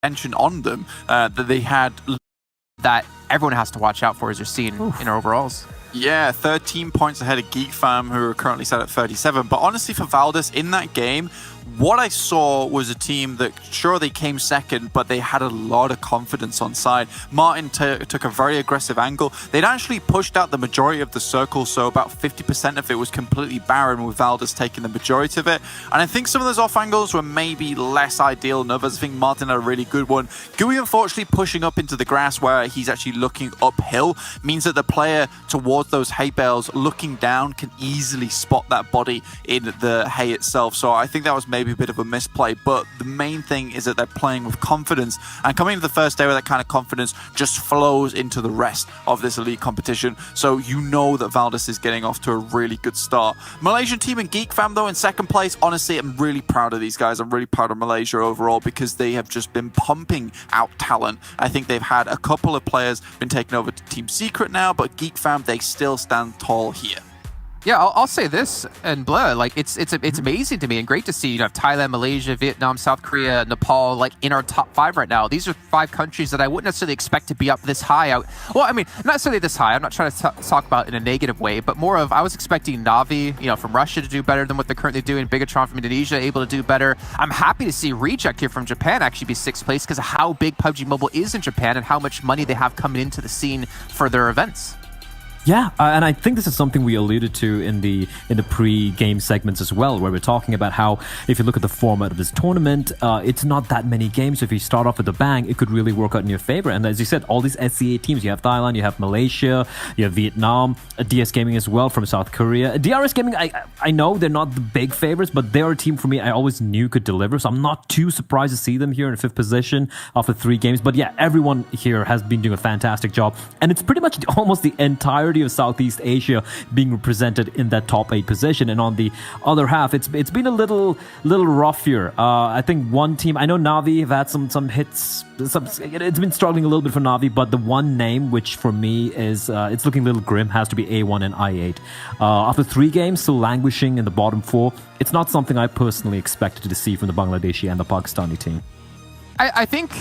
attention on them that they had. That everyone has to watch out for, as you're seeing in our overalls. Yeah, 13 points ahead of GeekFam, who are currently set at 37. But honestly, for Valdez in that game, what I saw was a team that, sure, they came second, but they had a lot of confidence on side. Martin took a very aggressive angle. They'd actually pushed out the majority of the circle, so about 50% of it was completely barren, with Valdez taking the majority of it. And I think some of those off angles were maybe less ideal than others. I think Martin had a really good one. Gui, unfortunately, pushing up into the grass where he's actually looking uphill means that the player towards those hay bales looking down can easily spot that body in the hay itself. So I think that was maybe a bit of a misplay, but the main thing is that they're playing with confidence, and coming into the first day with that kind of confidence just flows into the rest of this elite competition. So you know that Valdez is getting off to a really good start. Malaysian team and GeekFam though in second place. Honestly, I'm really proud of these guys. I'm really proud of Malaysia overall, because they have just been pumping out talent. I think they've had a couple of players been taken over to Team Secret now, but GeekFam, they still stand tall here. Yeah, I'll say this, and blah, like it's amazing to me and great to see, you know, Thailand, Malaysia, Vietnam, South Korea, Nepal, like in our top 5 right now. These are 5 countries that I wouldn't necessarily expect to be up this high. Well, I mean, not necessarily this high. I'm not trying to talk about it in a negative way, but more of, I was expecting Navi, you know, from Russia to do better than what they're currently doing. Bigatron from Indonesia able to do better. I'm happy to see Reject here from Japan actually be 6th place, because of how big PUBG Mobile is in Japan and how much money they have coming into the scene for their events. Yeah, and I think this is something we alluded to in the pre-game segments as well, where we're talking about how, if you look at the format of this tournament, it's not that many games. So if you start off with a bang, it could really work out in your favor. And as you said, all these ZExi8 teams, you have Thailand, you have Malaysia, you have Vietnam, DS Gaming as well from South Korea. DRS Gaming, I know they're not the big favorites, but they're a team for me I always knew could deliver. So I'm not too surprised to see them here in 5th position after 3 games. But yeah, everyone here has been doing a fantastic job. And it's pretty much almost the entire of Southeast Asia being represented in that top 8 position. And on the other half, it's been a little rough here. I think one team, I know Navi have had some hits. It's been struggling a little bit for Navi, but the one name which for me is it's looking a little grim has to be A1 and I8. After 3 games, still languishing in the bottom 4. It's not something I personally expected to see from the Bangladeshi and the Pakistani team. I think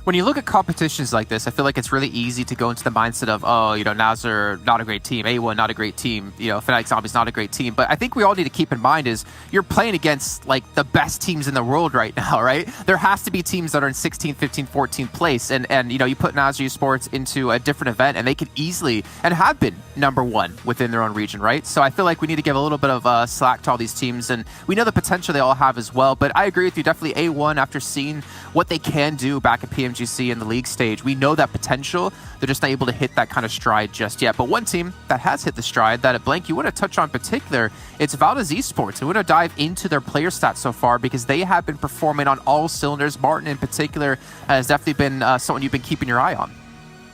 when you look at competitions like this, I feel like it's really easy to go into the mindset of, oh, you know, Nazar, not a great team, A1, not a great team, you know, Fnatic Zombies, not a great team. But I think we all need to keep in mind is you're playing against, like, the best teams in the world right now, right? There has to be teams that are in 16th, 15th, 14th place. And you know, you put Nazar Sports into a different event, and they could easily, and have been, #1 within their own region, right? So I feel like we need to give a little bit of slack to all these teams. And we know the potential they all have as well. But I agree with you, definitely A1, after seeing what they can do back at PMGC in the league stage. We know that potential. They're just not able to hit that kind of stride just yet. But one team that has hit the stride that at Blank you want to touch on in particular, it's Valdez Esports. We want to dive into their player stats so far, because they have been performing on all cylinders. Martin in particular has definitely been someone you've been keeping your eye on.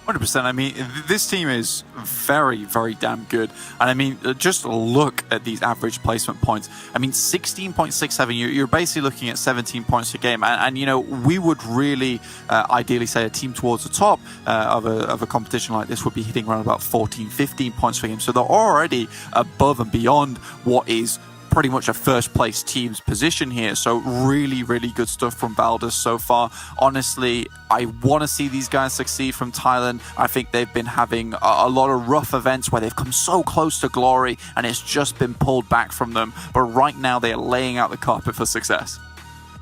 100%. I mean, this team is very, very damn good. And I mean, just look at these average placement points. I mean, 16.67, you're basically looking at 17 points a game. And you know, we would really ideally say a team towards the top of a competition like this would be hitting around about 14, 15 points per game. So they're already above and beyond what is pretty much a first place team's position here. So really, really good stuff from Valdez so far. Honestly, I want to see these guys succeed from Thailand. I think they've been having a lot of rough events where they've come so close to glory and it's just been pulled back from them. But right now they are laying out the carpet for success.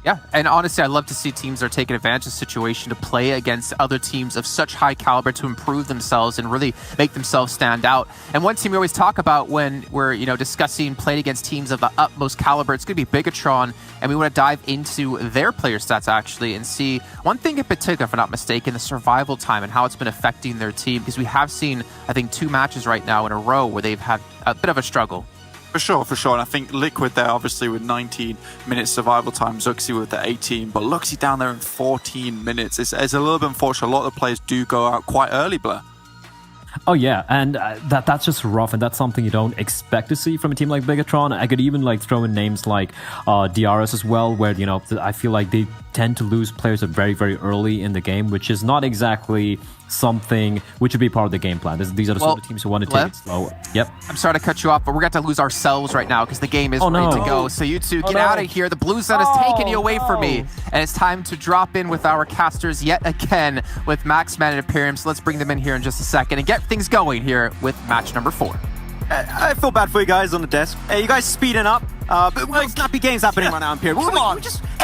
Yeah, and honestly, I love to see teams that are taking advantage of the situation to play against other teams of such high caliber to improve themselves and really make themselves stand out. And one team we always talk about when we're, you know, discussing playing against teams of the utmost caliber, it's going to be Bigatron, and we want to dive into their player stats actually and see one thing in particular, if I'm not mistaken, the survival time and how it's been affecting their team, because we have seen, I think, 2 matches right now in a row where they've had a bit of a struggle. For sure. And I think Liquid there, obviously, with 19 minutes survival time, Zuxi with the 18, but Luxy down there in 14 minutes. It's a little bit unfortunate. A lot of the players do go out quite early, Blair. Oh yeah, and that's just rough, and that's something you don't expect to see from a team like Bigatron. I could even like throw in names like DRS as well, where, you know, I feel like they tend to lose players very, very early in the game, which is not exactly something which would be part of the game plan. These are the sort of teams who want to take it slow. Yep. I'm sorry to cut you off, but we're going to have to lose ourselves right now because the game is ready to go. So you two, get out of here. The blue zone has taken you away from me. And it's time to drop in with our casters yet again with Maxman and Imperium. So let's bring them in here in just a second and get things going here with match number 4. I feel bad for you guys on the desk. Hey, you guys speeding up. But snappy games happening right now, Imperium. Come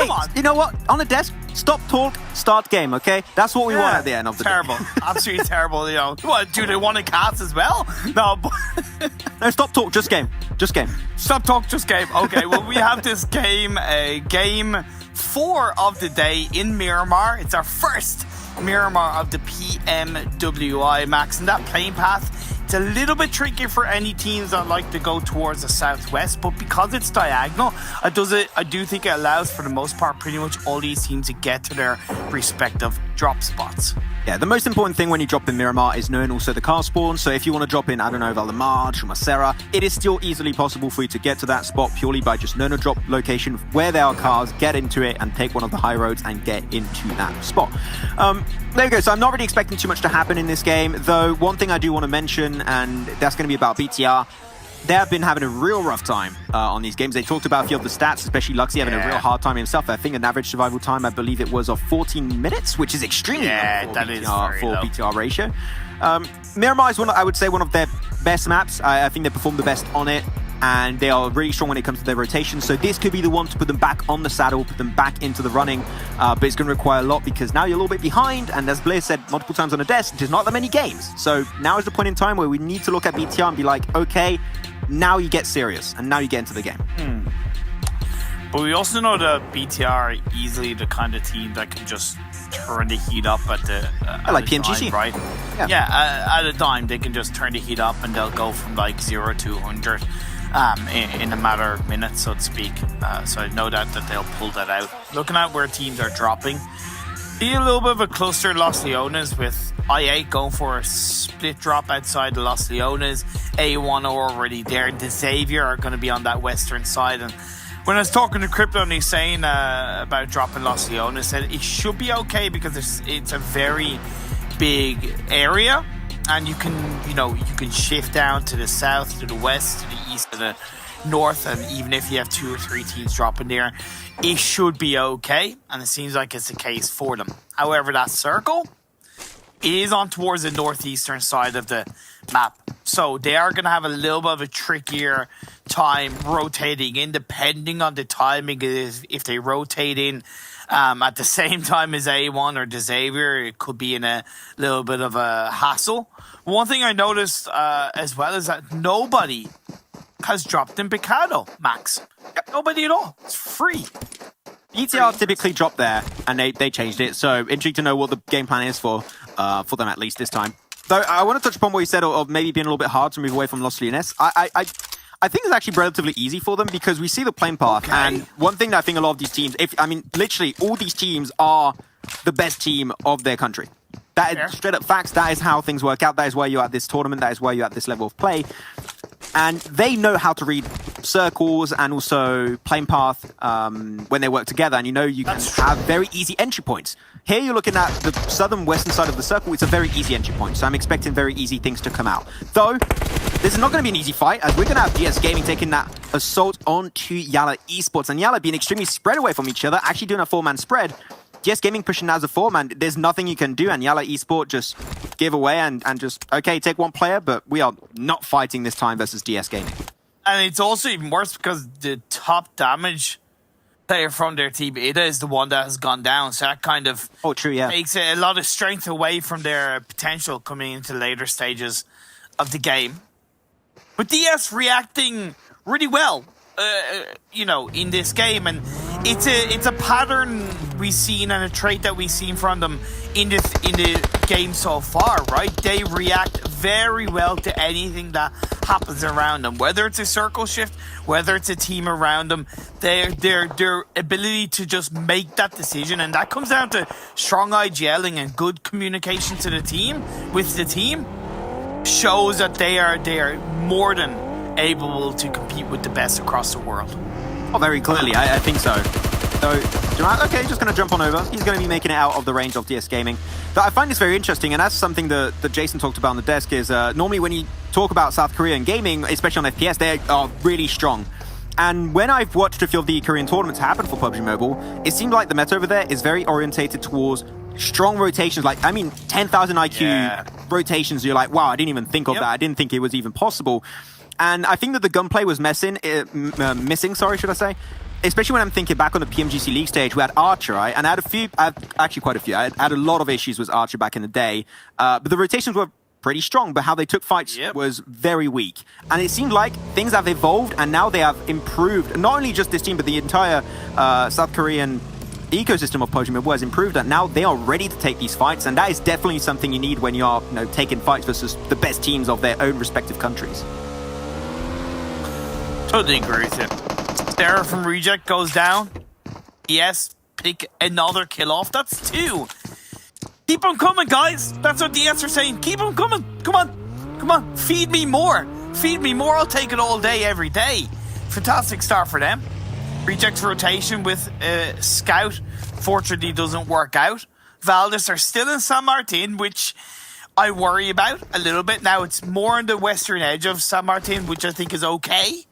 on. You know what? On the desk, stop talk, start game, okay? That's what we want at the end of the terrible. Absolutely terrible, you know. What, do they want to cast as well? No. No, stop talk, just game. Just game. Stop talk, just game. Okay, well, we have this game, game 4 of the day in Miramar. It's our first Miramar of the PMWI Max, and that playing path, it's a little bit tricky for any teams that like to go towards the southwest, but because it's diagonal, I do think it allows, for the most part, pretty much all these teams to get to their respective drop spots. Yeah, the most important thing when you drop in Miramar is knowing also the car spawn. So if you want to drop in, I don't know, Valdemar, Chumacera, it is still easily possible for you to get to that spot purely by just knowing a drop location where there are cars, get into it and take one of the high roads and get into that spot. There we go. So I'm not really expecting too much to happen in this game, though one thing I do want to mention, and that's going to be about BTR. They have been having a real rough time on these games. They talked about a few of the stats, especially Luxy having a real hard time himself. I think an average survival time, I believe it was of 14 minutes, which is extremely low for BTR ratio. Miramar is, I would say, one of their best maps. I think they perform the best on it, and they are really strong when it comes to their rotation. So this could be the one to put them back on the saddle, put them back into the running. But it's going to require a lot because now you're a little bit behind. And as Blair said multiple times on the desk, there's not that many games. So now is the point in time where we need to look at BTR and be like, okay, now you get serious and now you get into the game. But we also know that BTR are easily the kind of team that can just turn the heat up at the like PMGC, right? Yeah, at a dime they can just turn the heat up and they'll go from like 0 to 100 in a matter of minutes, so to speak. So I know that they'll pull that out. Looking at where teams are dropping, be a little bit of a cluster Los Leones with I8 going for a split drop outside the Los Leones. A1 are already there. The Xavier are going to be on that western side. And when I was talking to Crypto and he's saying about dropping Los Leones, said it should be okay because it's a very big area. And you can shift down to the south, to the west, to the east, to the north, and even if you have 2 or 3 teams dropping there, it should be okay, and it seems like it's the case for them. However, that circle is on towards the northeastern side of the map, so they are going to have a little bit of a trickier time rotating in, depending on the timing. If they rotate in at the same time as A1 or the Xavier, it could be in a little bit of a hassle. One thing I noticed as well is that nobody has dropped in Picado, Max. Nobody at all. It's free. BTR typically drop there, and they changed it. So intriguing to know what the game plan is for them at least this time. Though I want to touch upon what you said of maybe being a little bit hard to move away from Los Leones. I think it's actually relatively easy for them because we see the playing path. And one thing that I think a lot of these teams, literally all these teams are the best team of their country. That is straight up facts. That is how things work out. That is why you're at this tournament. That is why you're at this level of play. And they know how to read circles and also playing path when they work together. And you can have very easy entry points. Here you're looking at the southern western side of the circle. It's a very easy entry point. So I'm expecting very easy things to come out. Though, this is not going to be an easy fight, as we're going to have DS Gaming taking that assault onto Yala Esports. And Yala being extremely spread away from each other, actually doing a 4-man spread. DS Gaming pushing as a 4-man, there's nothing you can do, and Yala Esports just give away and just, okay, take one player, but we are not fighting this time versus DS Gaming. And it's also even worse because the top damage player from their team, Ida, is the one that has gone down, so that kind of takes a lot of strength away from their potential coming into later stages of the game. But DS reacting really well, in this game, and it's a pattern we've seen and a trait that we've seen from them in the game so far, right? They react very well to anything that happens around them, whether it's a circle shift, whether it's a team around them. Their ability to just make that decision, and that comes down to strong IGLing and good communication to the team with the team, shows that they are more than able to compete with the best across the world. Oh, very clearly, I think so. So, Jamal, okay, just going to jump on over. He's going to be making it out of the range of DS Gaming. But I find this very interesting, and that's something that Jason talked about on the desk, is normally when you talk about South Korea and gaming, especially on FPS, they are really strong. And when I've watched a few of the Korean tournaments happen for PUBG Mobile, it seemed like the meta over there is very orientated towards strong rotations. Like, I mean, 10,000 IQ rotations. You're like, wow, I didn't even think of that. I didn't think it was even possible. And I think that the gunplay was missing, should I say. Especially when I'm thinking back on the PMGC League stage, we had Archer, right? And I had actually quite a few. I had a lot of issues with Archer back in the day. But the rotations were pretty strong, but how they took fights was very weak. And it seemed like things have evolved, and now they have improved. Not only just this team, but the entire South Korean ecosystem of PUBG Mobile has improved, and now they are ready to take these fights. And that is definitely something you need when you are taking fights versus the best teams of their own respective countries. Totally agree with you. Sarah from Reject goes down. Yes, pick another kill off. That's 2. Keep them coming, guys. That's what DS are saying. Keep them coming. Come on. Come on. Feed me more. Feed me more. I'll take it all day, every day. Fantastic start for them. Reject's rotation with Scout fortunately doesn't work out. Valdez are still in San Martin, which I worry about a little bit. Now, it's more on the western edge of San Martin, which I think is okay.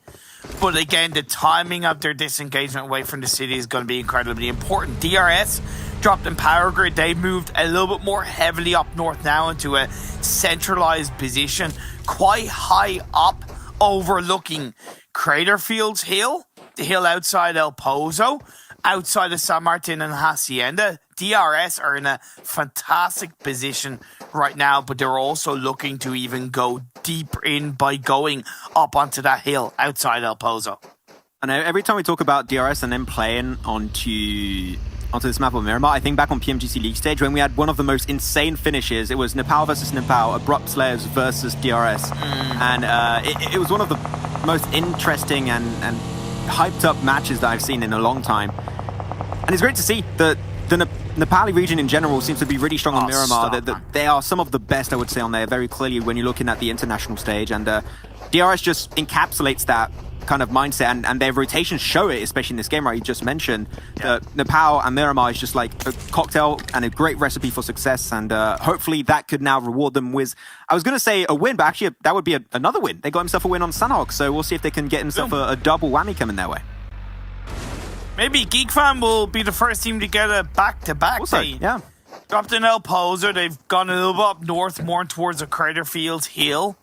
But again, the timing of their disengagement away from the city is going to be incredibly important. DRS dropped in Power Grid. They moved a little bit more heavily up north now into a centralized position, quite high up, overlooking Craterfields Hill, the hill outside El Pozo, outside of San Martin and Hacienda. DRS are in a fantastic position right now, but they're also looking to even go deeper in by going up onto that hill outside El Pozo. And every time we talk about DRS and then playing onto this map of Miramar, I think back on PMGC League stage when we had one of the most insane finishes. It was Nepal versus Nepal, Abrupt Slayers versus DRS. And it was one of the most interesting and hyped up matches that I've seen in a long time. And it's great to see that the Nepali region in general seems to be really strong on Miramar. They are some of the best, I would say, on there very clearly when you're looking at the international stage. And DRS just encapsulates that kind of mindset, and their rotations show it, especially in this game, right? You just mentioned that Nepal and Miramar is just like a cocktail and a great recipe for success, and hopefully that could now reward them with, I was going to say a win, but actually that would be another win. They got himself a win on Sanhok, so we'll see if they can get himself a double whammy coming their way. Maybe GeekFam will be the first team to get a back-to-back. Also, yeah. Dropped in El Pozo. They've gone a little bit up north, more towards the Craterfields Hill.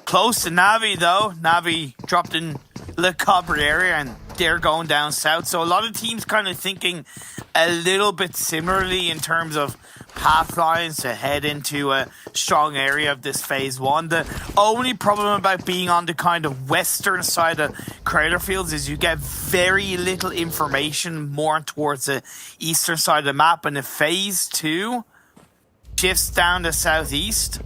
Close to Navi, though. Navi dropped in Le Cobre area, and they're going down south. So a lot of teams kind of thinking a little bit similarly in terms of path lines to head into a strong area of this phase 1. The only problem about being on the kind of western side of Craterfields is you get very little information more towards the eastern side of the map, and if phase 2 shifts down to southeast,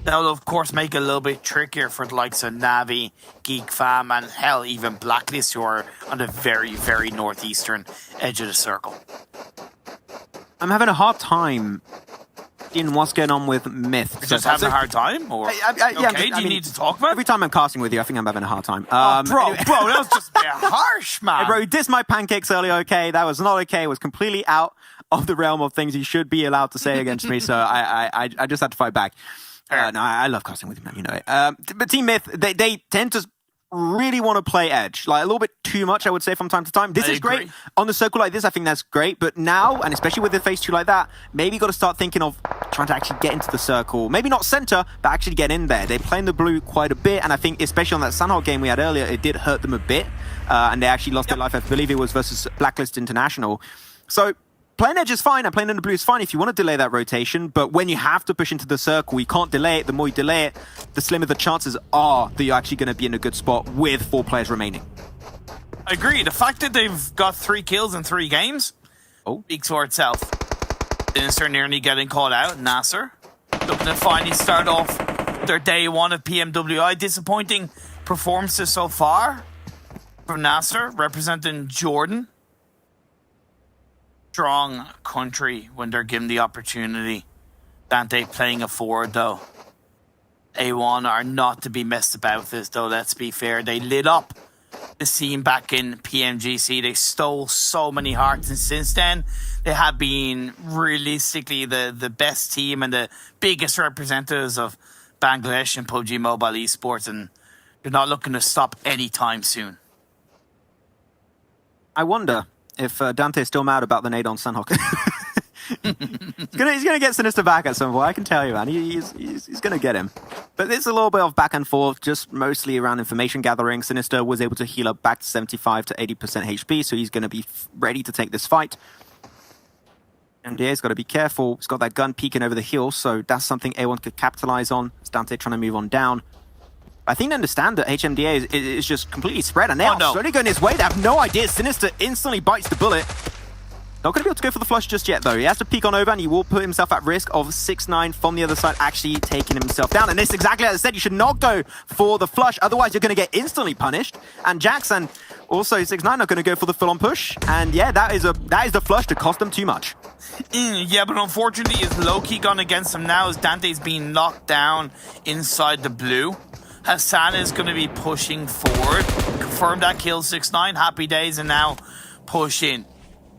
that'll of course make it a little bit trickier for the likes of Navi, GeekFam, and hell, even Blacklist, who are on the very, very northeastern edge of the circle. I'm having a hard time in what's going on with Myth. You're just having a hard time? Or do you need to talk about it? Every time I'm casting with you, I think I'm having a hard time. Bro, that was just a bit harsh, man. Hey, bro, you dissed my pancakes earlier, okay? That was not okay. It was completely out of the realm of things you should be allowed to say against me, so I just had to fight back. No, I love casting with you, man, you know it. But Team Myth, they tend to really want to play edge, like a little bit too much, I would say, from time to time. This is great. On the circle like this, I think that's great. But now, and especially with the phase 2 like that, maybe you got to start thinking of trying to actually get into the circle. Maybe not center, but actually get in there. They play in the blue quite a bit, and I think especially on that Sanhok game we had earlier, it did hurt them a bit. And they actually lost their life. I believe it was versus Blacklist International. So playing edge is fine, and playing in the blue is fine if you want to delay that rotation, but when you have to push into the circle, you can't delay it. The more you delay it, the slimmer the chances are that you're actually going to be in a good spot with 4 players remaining. I agree. The fact that they've got 3 kills in 3 games speaks for itself. Sinister nearly getting caught out. Nasser looking to finally start off their day 1 of PMWI. Disappointing performances so far from Nasser, representing Jordan. Strong country when they're given the opportunity. Dante playing a forward, though. A1 are not to be messed about this, though, let's be fair. They lit up the scene back in PMGC. They stole so many hearts, and since then, they have been realistically the best team and the biggest representatives of Bangladesh and PUBG Mobile esports, and they're not looking to stop anytime soon. I wonder if Dante's still mad about the nade on Sanhok. He's gonna get Sinister back at some point, I can tell you, man. He's gonna get him. But there's a little bit of back and forth, just mostly around information gathering. Sinister was able to heal up back to 75 to 80% HP, so he's gonna be ready to take this fight. And he's got to be careful. He's got that gun peeking over the hill, so that's something A1 could capitalize on. It's Dante trying to move on down. I think they understand that HMDA is just completely spread, and they are slowly going his way. They have no idea. Sinister instantly bites the bullet. Not going to be able to go for the flush just yet, though. He has to peek on over, and he will put himself at risk of 6ix9ine from the other side actually taking himself down. And this, exactly as I said, you should not go for the flush, otherwise you're going to get instantly punished. And Jax and also 6ix9ine are going to go for the full-on push. And yeah, that is the flush to cost them too much. Yeah, but unfortunately, it's low-key gone against him now as Dante's being knocked down inside the blue. Hassan is going to be pushing forward. Confirmed that kill 6ix9ine. Happy days, and now push in.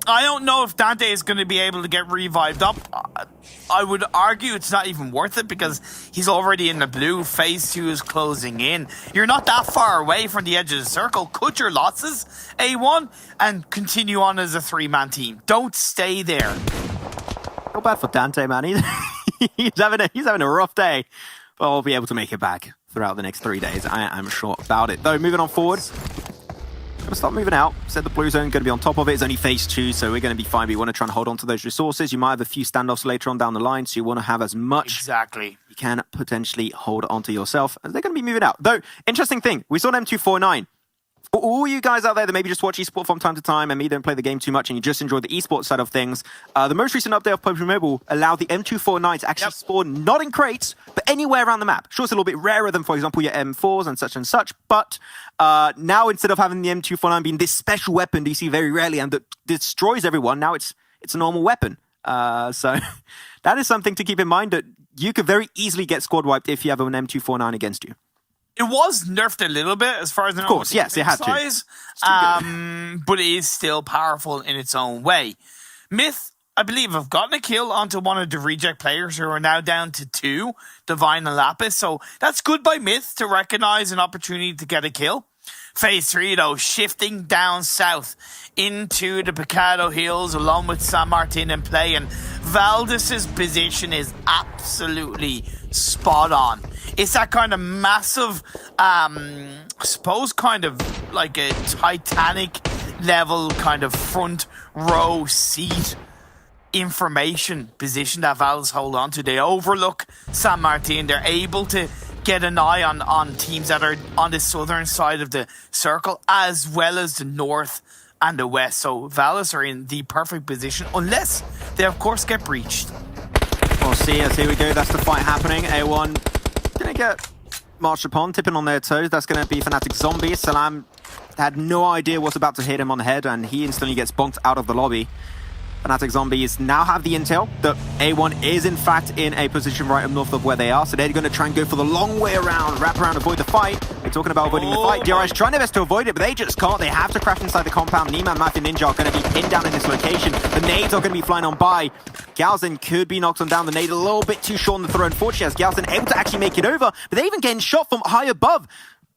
I don't know if Dante is going to be able to get revived up. I would argue it's not even worth it because he's already in the blue. Phase 2 is closing in. You're not that far away from the edge of the circle. Cut your losses, A1, and continue on as a 3-man team. Don't stay there. Not bad for Dante, man. He's having a rough day, but we'll be able to make it back throughout the next 3 days. I'm sure about it. Though, moving on forward. Gonna start moving out. Said the blue zone gonna be on top of it. It's only phase 2, so we're gonna be fine. We want to try and hold on to those resources. You might have a few standoffs later on down the line, so you want to have as much exactly you can potentially hold on to yourself as they're gonna be moving out. Though, interesting thing, we saw them 249. For all you guys out there that maybe just watch esports from time to time and maybe don't play the game too much and you just enjoy the esports side of things, the most recent update of PUBG Mobile allowed the M249 to actually spawn not in crates, but anywhere around the map. Sure, it's a little bit rarer than, for example, your M4s and such, but now instead of having the M249 being this special weapon you see very rarely and that destroys everyone, now it's a normal weapon. So that is something to keep in mind, that you could very easily get squad wiped if you have an M249 against you. It was nerfed a little bit as far as I know. Of course, yes, it had to. But it is still powerful in its own way. Myth, I believe, have gotten a kill onto one of the reject players who are now down to 2, Divine and Lapis. So that's good by Myth to recognize an opportunity to get a kill. Phase 3, though, shifting down south into the Picado Hills along with San Martin in play. And Valdez's position is absolutely spot on. It's that kind of massive, I suppose, kind of like a Titanic level kind of front row seat information position that Valdez hold on to. They overlook San Martin. They're able to get an eye on teams that are on the southern side of the circle as well as the north and the west. So Valdez are in the perfect position unless they, of course, get breached. We'll see as here we go. That's the fight happening. A1 gonna get marched upon, tipping on their toes. That's gonna be Fnatic Zombie. Salam had no idea what's about to hit him on the head, and he instantly gets bonked out of the lobby. Fnatic Zombies now have the intel that A1 is in fact in a position right up north of where they are, so they're going to try and go for the long way around, wrap around, avoid the fight. They're talking about avoiding the fight. DRS trying their best to avoid it, but they just can't. They have to crash inside the compound. Neeman, Mafia, Ninja are going to be pinned down in this location. The nades are going to be flying on by. Galzin could be knocked on down. The nade a little bit too short on the throw, unfortunately, as Galzin able to actually make it over, but they're even getting shot from high above.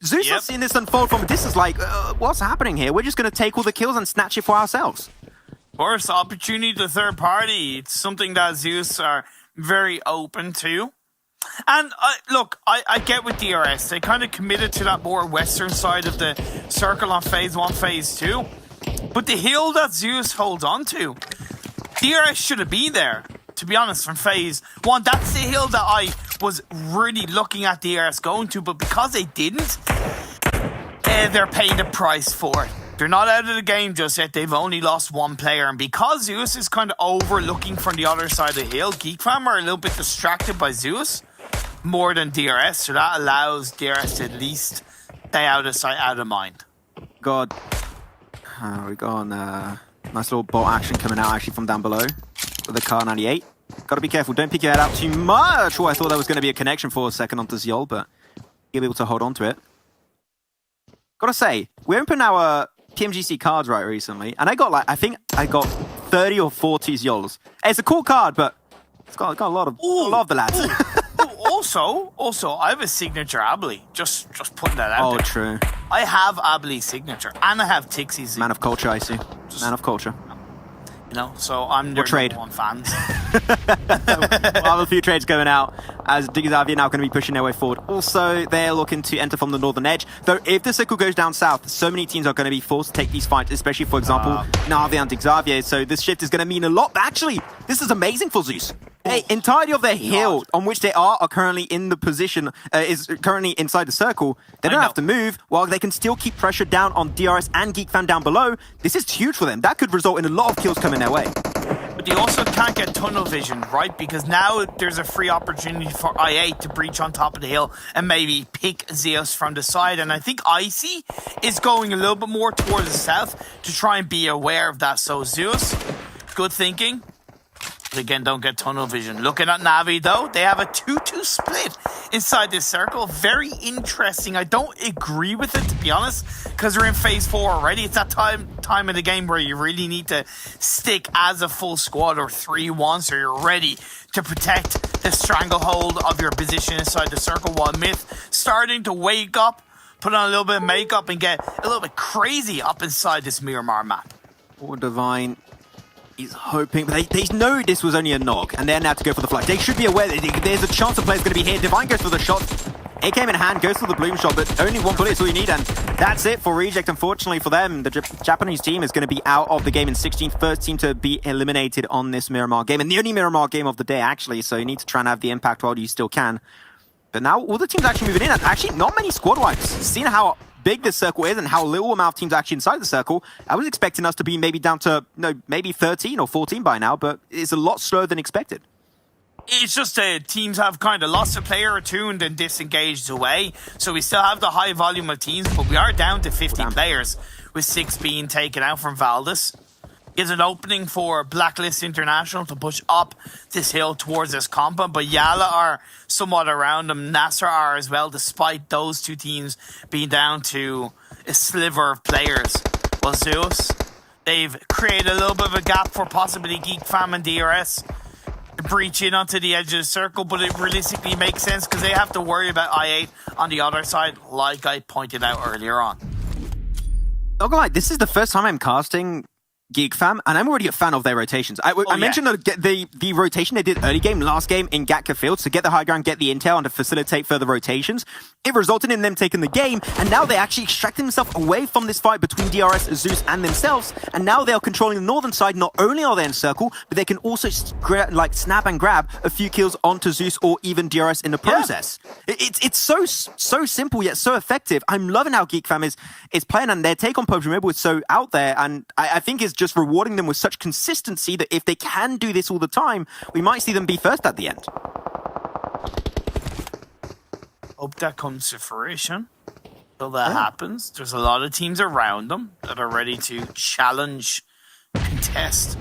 Zeus has seen this unfold from a distance, like, what's happening here? We're just going to take all the kills and snatch it for ourselves. Of course, opportunity to third party. It's something that Zeus are very open to. And look, I get with DRS. They kind of committed to that more western side of the circle on phase 1, phase 2. But the hill that Zeus holds on to, DRS should have been there, to be honest, from phase 1. That's the hill that I was really looking at DRS going to, but because they didn't, they're paying the price for it. They're not out of the game just yet. They've only lost 1 player. And because Zeus is kind of overlooking from the other side of the hill, GeekFam are a little bit distracted by Zeus more than DRS. So that allows DRS to at least stay out of sight, out of mind. God. We got nice little bolt action coming out actually from down below with the Car 98. Got to be careful. Don't peek your head out too much. Oh, I thought that was going to be a connection for a second onto Ziol, but you'll be able to hold on to it. Gotta say, we opened our PMGC cards right recently, and I got like, I think I got 30 or 40 yols. It's a cool card, but it's got a lot of the lads. Also, I have a signature Ably. Just putting that out there. Oh, true. I have Ably's signature, and I have Tixie's. Man of culture, I see. Man of culture. You know, so I'm their trade. number one fans. We'll have a few trades going out as DZAVIA now going to be pushing their way forward. Also, they're looking to enter from the northern edge. Though if the circle goes down south, so many teams are going to be forced to take these fights, especially, for example, Na'Vi and DZAVIA. So this shift is going to mean a lot. But actually, this is amazing for Zeus. Hey, entirety of their hill on which they are currently in the position, is currently inside the circle. They don't have to move, while they can still keep pressure down on DRS and GeekFam down below. This is huge for them. That could result in a lot of kills coming their way. But you also can't get tunnel vision, right? Because now there's a free opportunity for i8 to breach on top of the hill and maybe pick Zeus from the side. And I think Icy is going a little bit more towards the south to try and be aware of that. So Zeus, good thinking. Again, don't get tunnel vision. Looking at Navi, though, they have a 2-2 split inside this circle. Very interesting. I don't agree with it, to be honest, because we're in phase 4 already. It's that time of the game where you really need to stick as a full squad or 3-1, so you're ready to protect the stranglehold of your position inside the circle, while Myth starting to wake up, put on a little bit of makeup, and get a little bit crazy up inside this Miramar map. Or Divine is hoping, but they know this was only a knock, and they're now to go for the flash. They should be aware that there's a chance the player's going to be here. Divine goes for the shot. AK in hand, goes for the bloom shot, but only one bullet is all you need, and that's it for Reject. Unfortunately for them, the Japanese team is going to be out of the game in 16th. First team to be eliminated on this Miramar game, and the only Miramar game of the day, actually, so you need to try and have the impact while you still can. But now all the teams actually moving in, and actually not many squad wipes. Seeing how big this circle is and how little amount of teams actually inside the circle, I was expecting us to be maybe down to maybe 13 or 14 by now, but it's a lot slower than expected. It's just teams have kind of lost a player or two and then disengaged away. So we still have the high volume of teams, but we are down to 50 players, with 6 being taken out from Valdez. Gives an opening for Blacklist International to push up this hill towards this compound, but Yala are somewhat around them. Nasser are as well, despite those two teams being down to a sliver of players. Well, Zeus, they've created a little bit of a gap for possibly GeekFam and DRS to breach in onto the edge of the circle, but it realistically makes sense because they have to worry about i8 on the other side, like I pointed out earlier on. Not gonna lie, this is the first time I'm casting GeekFam, and I'm already a fan of their rotations. I mentioned the rotation they did early game, last game in Gatka Fields to get the high ground, get the intel, and to facilitate further rotations. It resulted in them taking the game, and now they actually extract themselves away from this fight between DRS, Zeus, and themselves, and now they are controlling the northern side. Not only are they in circle, but they can also snap and grab a few kills onto Zeus or even DRS in the process. Yeah. It's so simple yet so effective. I'm loving how GeekFam is playing, and their take on PUBG Mobile is so out there, and I think it's just rewarding them with such consistency that if they can do this all the time, we might see them be first at the end. Hope that comes to fruition. Till that happens, there's a lot of teams around them that are ready to challenge, contest,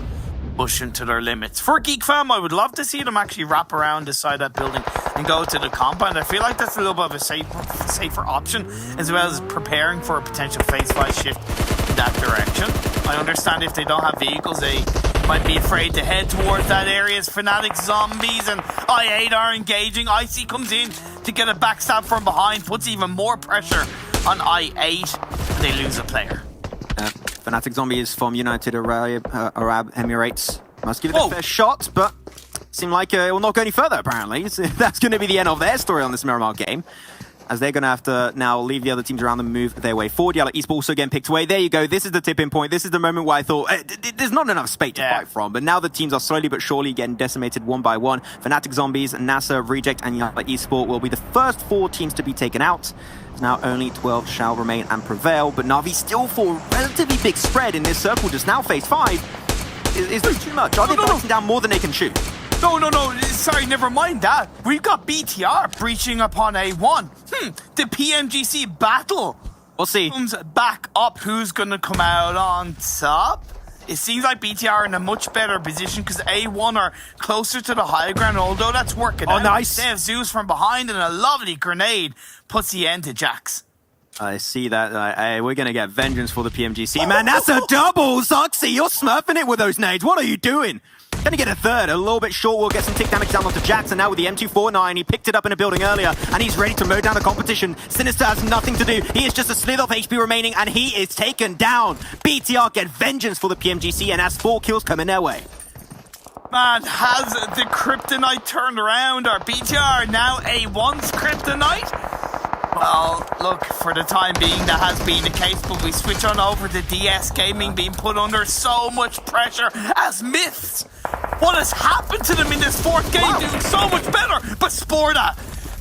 push into their limits. For GeekFam, I would love to see them actually wrap around the side of that building and go to the compound. I feel like that's a little bit of a safer option, as well as preparing for a potential phase 5 shift in that direction. I understand if they don't have vehicles, they might be afraid to head towards that area as Fnatic Zombies and i8 are engaging. Icy comes in to get a backstab from behind, puts even more pressure on i8, and they lose a player. Fnatic Zombies from United Arab Emirates must give it a fair shot, but seem like it will not go any further, apparently. So that's going to be the end of their story on this Miramar game, as they're going to have to now leave the other teams around them and move their way forward. Yala Esports also getting picked away. There you go. This is the tipping point. This is the moment where I thought, there's not enough space to fight from. But now the teams are slowly but surely getting decimated one by one. Fnatic Zombies, NASA, Reject, and Yala Esports will be the first 4 teams to be taken out. Now only 12 shall remain and prevail. But Na'Vi still for a relatively big spread in this circle. Just now phase 5. Is this too much? Are they knocking down more than they can shoot? No. Sorry, never mind that. We've got BTR breaching upon A1. The PMGC battle. We'll see. Comes back up. Who's going to come out on top? It seems like BTR are in a much better position because A1 are closer to the high ground, although that's working out. Nice. They have Zeus from behind, and a lovely grenade puts the end to Jax. I see that. Hey, we're going to get vengeance for the PMGC. Man, that's a double! ZExi, you're smurfing it with those nades. What are you doing? Gonna get a third, a little bit short. We'll get some tick damage down onto Jackson now with the M249. He picked it up in a building earlier, and he's ready to mow down the competition. Sinister has nothing to do. He is just a slither of HP remaining, and he is taken down. BTR get vengeance for the PMGC, and has 4 kills coming their way. Man, has the Kryptonite turned around? Or BTR now A1's Kryptonite? Well, look, for the time being, that has been the case, but we switch on over to DS Gaming being put under so much pressure as Myths. What has happened to them in this 4th game? Doing so much better, but Sporta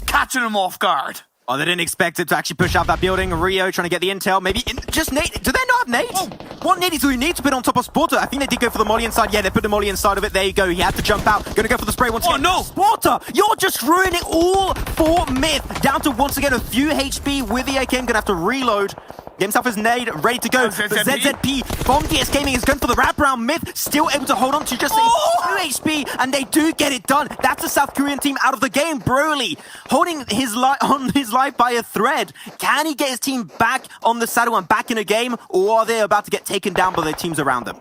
catching them off guard. Oh, they didn't expect it to actually push out that building. Rio trying to get the intel. Maybe just nade. Do they not have nades? Oh. What nade do you need to put on top of Sporta? I think they did go for the molly inside. Yeah, they put the molly inside of it. There you go. He had to jump out. Gonna go for the spray once again. Oh, no. Sporta, you're just ruining all for Myth. Down to once again a few HP with the AKM. Gonna have to reload. Get himself his nade, ready to go. But ZZP from DS Gaming is going for the wraparound. Myth still able to hold on to just a 2 HP, and they do get it done. That's the South Korean team out of the game. Broly holding his life by a thread. Can he get his team back on the saddle and back in a game, or are they about to get taken down by their teams around them?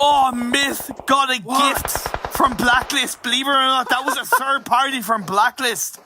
Oh, Myth got a gift from Blacklist. Believe it or not, that was a third party from Blacklist,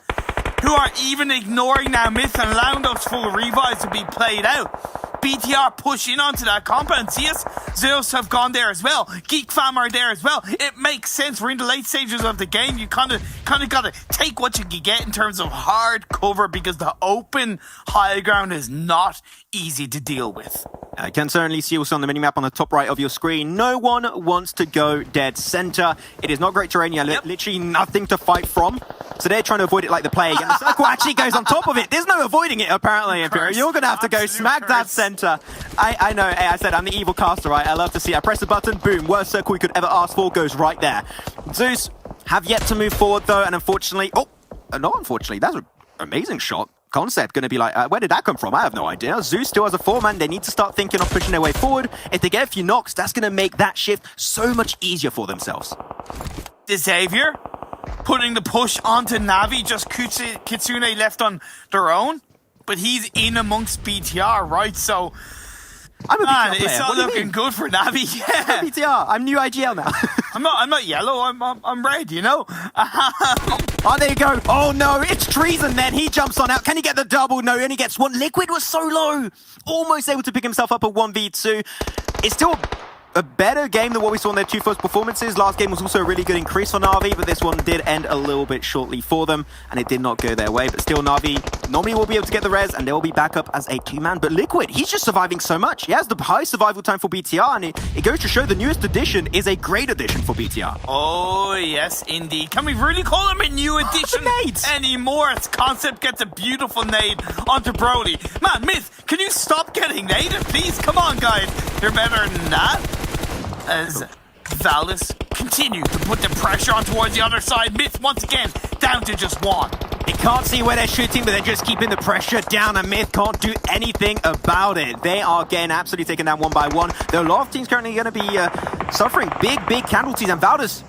who are even ignoring now Myth and allowing those full revives to be played out. BTR push in onto that compound. CS, Zeus have gone there as well. Geek Fam are there as well. It makes sense. We're in the late stages of the game. You kind of got to take what you can get in terms of hard cover, because the open high ground is not easy to deal with. I can certainly see also on the minimap on the top right of your screen, no one wants to go dead center. It is not great terrain. Literally nothing to fight from. So they're trying to avoid it like the plague. And the circle actually goes on top of it. There's no avoiding it, apparently, Imperial. You're going to have to go smack that center. I know. Hey, I said I'm the evil caster, right? I love to see it. I press the button, boom. Worst circle we could ever ask for goes right there. Zeus have yet to move forward, though. And unfortunately, not unfortunately, that's an amazing shot. Concept going to be like, where did that come from? I have no idea. Zeus still has a 4-man. They need to start thinking of pushing their way forward. If they get a few knocks, that's going to make that shift so much easier for themselves. The Xavier putting the push onto Navi, just Kitsune left on their own, but he's in amongst BTR, right? So, I'm a BTR player. It's not looking good for Navi. Yeah, I'm BTR. I'm new IGL now. I'm not yellow. I'm red. You know. Oh, there you go. Oh no, it's treason. Then he jumps on out. Can he get the double? No, he only gets one. Liquid was so low, almost able to pick himself up at 1v2. It's still a better game than what we saw in their 2 first performances. Last game was also a really good increase for Na'Vi, but this one did end a little bit shortly for them, and it did not go their way. But still, Na'Vi normally will be able to get the res, and they will be back up as a 2-man. But Liquid, he's just surviving so much. He has the high survival time for BTR, and it goes to show the newest edition is a great addition for BTR. Oh, yes, indeed. Can we really call him a new addition anymore? As Concept gets a beautiful nade onto Brody. Man, Myth, can you stop getting naded, please? Come on, guys. You're better than that. As Valdis continue to put the pressure on towards the other side. Myth once again down to just 1. They can't see where they're shooting, but they're just keeping the pressure down, and Myth can't do anything about it. They are getting absolutely taken down 1 by 1. There are a lot of teams currently going to be suffering big casualties, and Valdis,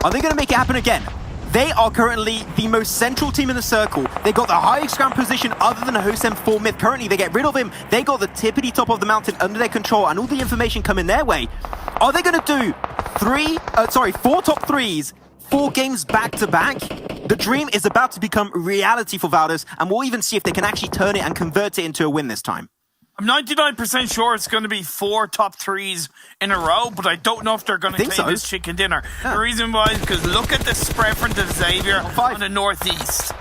are they going to make it happen again? They are currently the most central team in the circle. They got the highest ground position other than a Hosem for Myth. Currently, they get rid of him. They got the tippity top of the mountain under their control, and all the information coming their way. Are they going to do 4 top 3s, 4 games back-to-back? The dream is about to become reality for Valdis, and we'll even see if they can actually turn it and convert it into a win this time. I'm 99% sure it's going to be 4 top 3s in a row, but I don't know if they're going to claim this chicken dinner. Yeah. The reason why is because look at the spread from the Xavier on the northeast.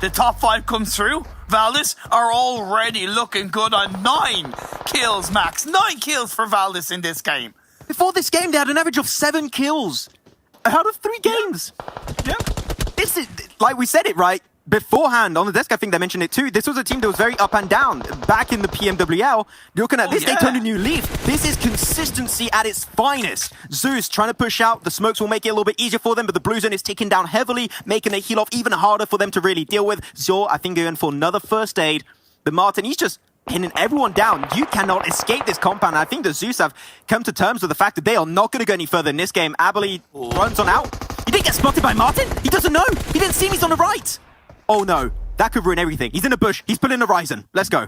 The top 5 comes through. Valdis are already looking good on 9 kills max. 9 kills for Valdis in this game. Before this game, they had an average of 7 kills out of 3 games. Yep. This is, like we said it, right? Beforehand, on the desk, I think they mentioned it too. This was a team that was very up and down. Back in the PMWL, looking at this, they turned a new leaf. This is consistency at its finest. Zeus trying to push out. The smokes will make it a little bit easier for them, but the blue zone is ticking down heavily, making a heal off even harder for them to really deal with. Zor, I think, going for another first aid. But Martin, he's just pinning everyone down. You cannot escape this compound. I think the Zeus have come to terms with the fact that they are not going to go any further in this game. Aberly runs on out. He didn't get spotted by Martin. He doesn't know. He didn't see him. He's on the right. Oh no, that could ruin everything. He's in a bush. He's pulling a Ryzen. Let's go.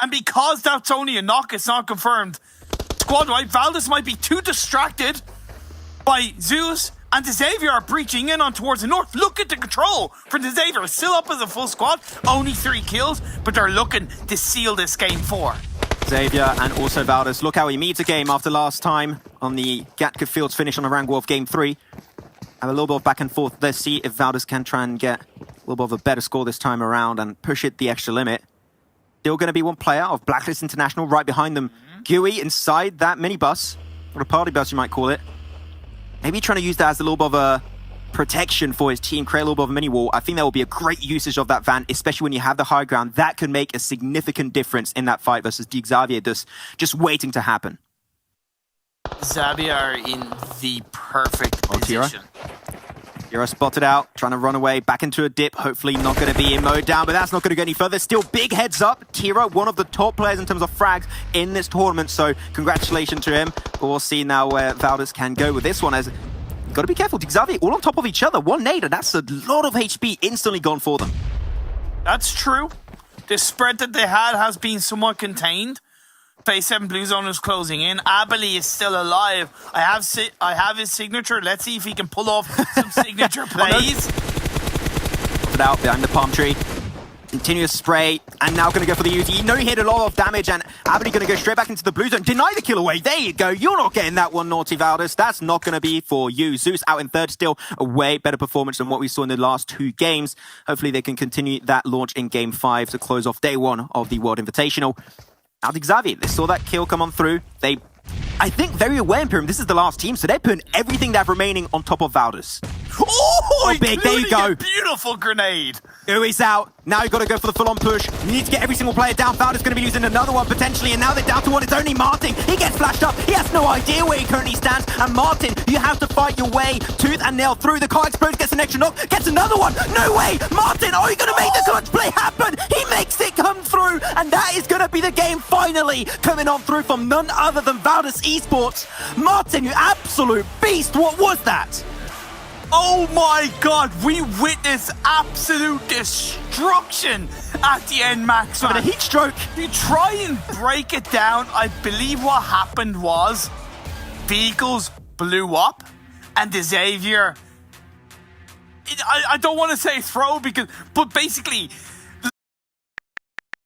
And because that's only a knock, it's not confirmed. Squad-wide, Valdez might be too distracted by Zeus and Xavier are breaching in on towards the north. Look at the control from Xavier. Still up as a full squad. Only 3 kills, but they're looking to seal this game 4. Xavier and also Valdez. Look how he meets a game after last time on the Gatka Fields finish on a rank war of game 3. Have a little bit of back and forth. Let's see if Valdez can try and get a little bit of a better score this time around and push it the extra limit. Still going to be one player of Blacklist International right behind them. Gooey inside that minibus, or a party bus you might call it. Maybe trying to use that as a little bit of a protection for his team, create a little bit of a mini wall. I think that will be a great usage of that van, especially when you have the high ground. That could make a significant difference in that fight versus Xavier just waiting to happen. Xavier are in the perfect position. Tira spotted out, trying to run away back into a dip. Hopefully not going to be in mode down, but that's not going to go any further. Still big heads up. Tira, one of the top players in terms of frags in this tournament, so congratulations to him. But we'll see now where Valdez can go with this one. As got to be careful. Xavier all on top of each other. One nade, and that's a lot of HP instantly gone for them. That's true. The spread that they had has been somewhat contained. Phase 7 Blue Zone is closing in. Abeli is still alive. I have his signature. Let's see if he can pull off some signature plays. Put it out behind the palm tree. Continuous spray, and now going to go for the Uzi. You know he hit a lot of damage, and Abeli going to go straight back into the Blue Zone. Deny the kill away. There you go. You're not getting that one, Naughty Valdez. That's not going to be for you. Zeus out in third, still a way better performance than what we saw in the last 2 games. Hopefully they can continue that launch in Game 5 to close off day 1 of the World Invitational. Now Xavier, they saw that kill come on through. They, I think, very aware, Imperium, this is the last team, so they're putting everything they have remaining on top of Valdez. Oh, big, there you go. A beautiful grenade. Ui's out. Now you got to go for the full-on push. You need to get every single player down. Valdez going to be using another one potentially, and now they're down to 1. It's only Martin. He gets flashed up. He has no idea where he currently stands. And Martin, you have to fight your way tooth and nail through. The car explodes, gets an extra knock, gets another one. No way. Martin, are you going to make the clutch play happen? He makes it come through, and that is going to be the game finally coming on through from none other than Valdez Esports. Martin, you absolute beast. What was that? Oh my god, we witnessed absolute destruction at the end, Max. With a heat stroke. You try and break it down. I believe what happened was vehicles blew up and the Xavier, I don't want to say throw, but basically